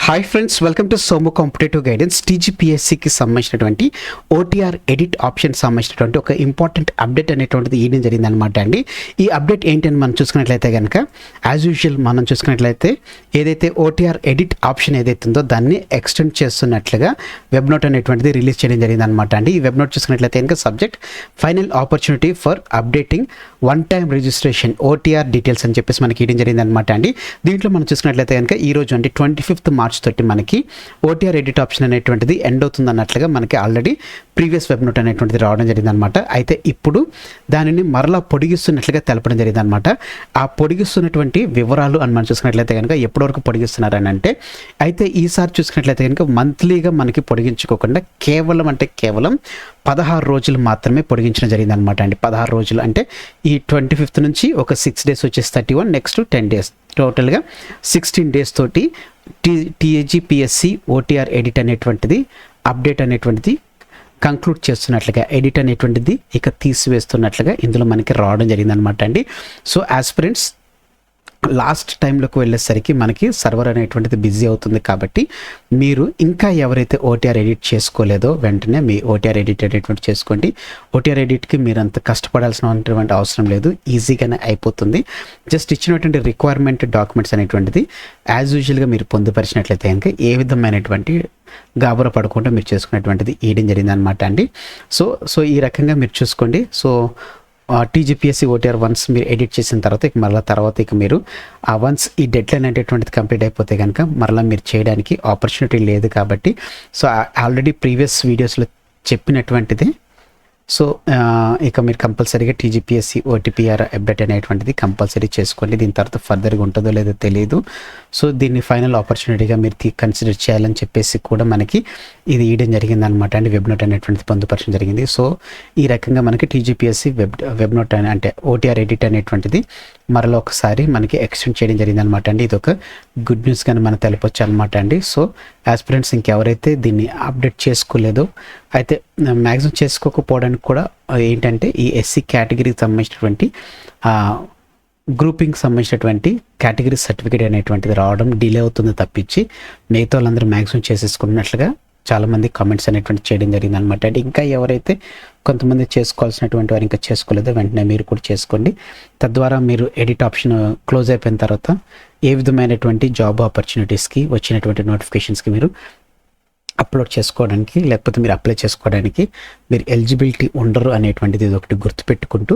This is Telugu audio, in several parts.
Hi friends, welcome to Somu competitive guidance. టీజీపీఎస్సీకి సంబంధించినటువంటి ఓటీఆర్ ఎడిట్ ఆప్షన్ సంబంధించినటువంటి ఒక ఇంపార్టెంట్ అప్డేట్ అనేటువంటిది ఇవ్వడం జరిగింది అనమాట అండి. ఈ అప్డేట్ ఏంటని మనం చూసుకున్నట్లయితే కనుక యాజ్ యూజువల్ మనం చూసుకున్నట్లయితే ఏదైతే ఓటీఆర్ ఎడిట్ ఆప్షన్ ఏదైతే ఉందో దాన్ని ఎక్స్టెండ్ చేస్తున్నట్లుగా వెబ్ నోట్ అనేటువంటిది రిలీజ్ చేయడం జరిగింది అనమాట అండి. ఈ వెబ్ నోట్ చూసుకున్నట్లయితే కనుక subject final opportunity for updating one time registration OTR details అని చెప్పేసి మనకి ఇవ్వడం జరిగింది అనమాట అండి. దీంట్లో మనం చూసుకున్నట్లయితే కనుక ఈ రోజు అంటే 25th మార్చ్ తోటి మనకి ఓటీఆర్ ఎడిట్ ఆప్షన్ అనేటువంటిది ఎండ్ అవుతుంది అన్నట్లుగా మనకి ఆల్రెడీ ప్రీవియస్ వెబ్ నోట్ అనేటువంటిది రావడం జరిగింది అనమాట. అయితే ఇప్పుడు దానిని మరలా పొడిగిస్తున్నట్లుగా తెలపడం జరిగింది అనమాట. ఆ పొడిగిస్తున్నటువంటి వివరాలు అని మనం చూసుకున్నట్లయితే కనుక ఎప్పటి వరకు పొడిగిస్తున్నారని అంటే అయితే ఈసారి చూసుకున్నట్లయితే కనుక మంత్లీగా మనకి పొడిగించుకోకుండా కేవలం 16 రోజులు మాత్రమే పొడిగించడం జరిగింది అనమాట అండి. 16 రోజులు అంటే ఈ 25th నుంచి ఒక 6 days వచ్చేసి 31, నెక్స్ట్ 10 days, టోటల్గా 16 days తోటి టీజీపీఎస్సీ ఓటీఆర్ ఎడిట్ అనేటువంటిది అప్డేట్ అనేటువంటిది కంక్లూడ్ చేస్తున్నట్లుగా ఎడిట్ అనేటువంటిది ఇక తీసివేస్తున్నట్లుగా ఇందులో మనకి రావడం జరిగింది అనమాట అండి. సో యాస్పిరెంట్స్ లాస్ట్ టైంలోకి వెళ్ళేసరికి మనకి సర్వర్ అనేటువంటిది బిజీ అవుతుంది కాబట్టి మీరు ఇంకా ఎవరైతే ఓటీఆర్ ఎడిట్ చేసుకోలేదో వెంటనే మీ ఓటీఆర్ ఎడిట్ అనేటువంటి చేసుకోండి. ఓటీఆర్ ఎడిట్కి మీరు అంత కష్టపడాల్సినటువంటి అవసరం లేదు, ఈజీగానే అయిపోతుంది. జస్ట్ ఇచ్చినటువంటి రిక్వైర్మెంట్ డాక్యుమెంట్స్ అనేటువంటిది యాజ్ యూజువల్గా మీరు పొందుపరిచినట్లయితే కనుక ఏ విధమైనటువంటి గాబరా పడకుండా మీరు చేసుకునేటువంటిది ఇయడం జరిగింది అనమాట అండి. సో ఈ రకంగా మీరు చూసుకోండి. సో టీజీపీఎస్సీ ఓటీఆర్ వన్స్ మీరు ఎడిట్ చేసిన తర్వాత ఇక మీరు వన్స్ ఈ డెడ్లైన్ అనేటువంటిది కంప్లీట్ అయిపోతే కనుక మరలా మీరు చేయడానికి ఆపర్చునిటీ లేదు కాబట్టి సో ఆల్రెడీ ప్రీవియస్ వీడియోస్లో చెప్పినటువంటిది సో ఇక మీరు కంపల్సరీగా టీజీపీఎస్సీ ఓటీపీఆర్ అప్డేట్ అనేటువంటిది కంపల్సరీ చేసుకోండి. దీని తర్వాత ఫర్దర్గా ఉంటుందో లేదో తెలియదు. సో దీన్ని ఫైనల్ ఆపర్చునిటీగా మీరు కన్సిడర్ చేయాలని చెప్పేసి కూడా మనకి ఇది ఇయడం జరిగింది అనమాట అండి. వెబ్ నోట్ అనేటువంటిది పొందుపరచడం జరిగింది. సో ఈ రకంగా మనకి టీజీపీఎస్సీ వెబ్ నోట్ అంటే ఓటీఆర్ ఎడిట్ అనేటువంటిది మరలా ఒకసారి మనకి ఎక్స్టెండ్ చేయడం జరిగింది అనమాట అండి. ఇది ఒక గుడ్ న్యూస్ కానీ మనం తెలపొచ్చు అనమాట అండి. సో యాస్పిరెంట్స్ ఇంకెవరైతే దీన్ని అప్డేట్ చేసుకోలేదో అయితే మ్యాక్సిమం చేసుకోకపోవడానికి కూడా ఏంటంటే ఈ ఎస్సీ కేటగిరీకి సంబంధించినటువంటి గ్రూపింగ్ సంబంధించినటువంటి కేటగిరీ సర్టిఫికేట్ అనేటువంటిది రావడం డిలే అవుతుంది తప్పించి మిగతా వాళ్ళందరూ మ్యాక్సిమం చేసేసుకున్నట్లుగా చాలామంది కామెంట్స్ అనేటువంటి చేయడం జరిగింది అనమాట. అంటే ఇంకా ఎవరైతే కొంతమంది చేసుకోవాల్సినటువంటి వారు ఇంకా చేసుకోలేదో వెంటనే మీరు కూడా చేసుకోండి. తద్వారా మీరు ఎడిట్ ఆప్షన్ క్లోజ్ అయిపోయిన తర్వాత ఏ విధమైనటువంటి జాబ్ ఆపర్చునిటీస్కి వచ్చినటువంటి నోటిఫికేషన్స్కి మీరు అప్లోడ్ చేసుకోవడానికి లేకపోతే మీరు అప్లై చేసుకోవడానికి మీరు ఎలిజిబిలిటీ ఉండరు అనేటువంటిది ఇది ఒకటి గుర్తుపెట్టుకుంటూ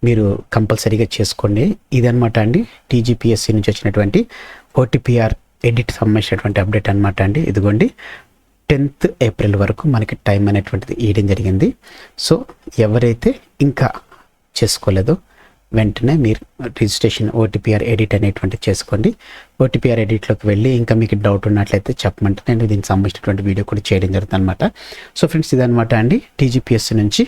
మీరు కంపల్సరీగా చేసుకోండి. ఇదనమాట అండి టీజీపీఎస్సీ నుంచి వచ్చినటువంటి ఓటీపీఆర్ ఎడిట్ సంబంధించినటువంటి అప్డేట్ అనమాట అండి. ఇదిగోండి 10th ఏప్రిల్ వరకు మనకి టైం అనేటువంటిది ఇవ్వడం జరిగింది. సో ఎవరైతే ఇంకా చేసుకోలేదో వెంటనే మీరు రిజిస్ట్రేషన్ ఓటీపీఆర్ ఎడిట్ అనేటువంటి చేసుకోండి. ఓటీపీఆర్ ఎడిట్లోకి వెళ్ళి ఇంకా మీకు డౌట్ ఉన్నట్లయితే చెప్పమంటే నేను దీనికి సంబంధించినటువంటి వీడియో కూడా చేయడం జరుగుతుంది అనమాట. సో ఫ్రెండ్స్ ఇదనమాట అండి టీజీపీఎస్సీ నుంచి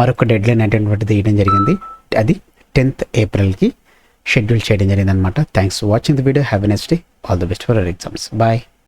మరొక డెడ్లైన్ అనేటువంటిది ఇవ్వడం జరిగింది. అది 10th ఏప్రిల్కి షెడ్యూల్ చేయడం జరిగింది అనమాట. Thanks for watching the video. Have a nice day. All the best for our exams. Bye.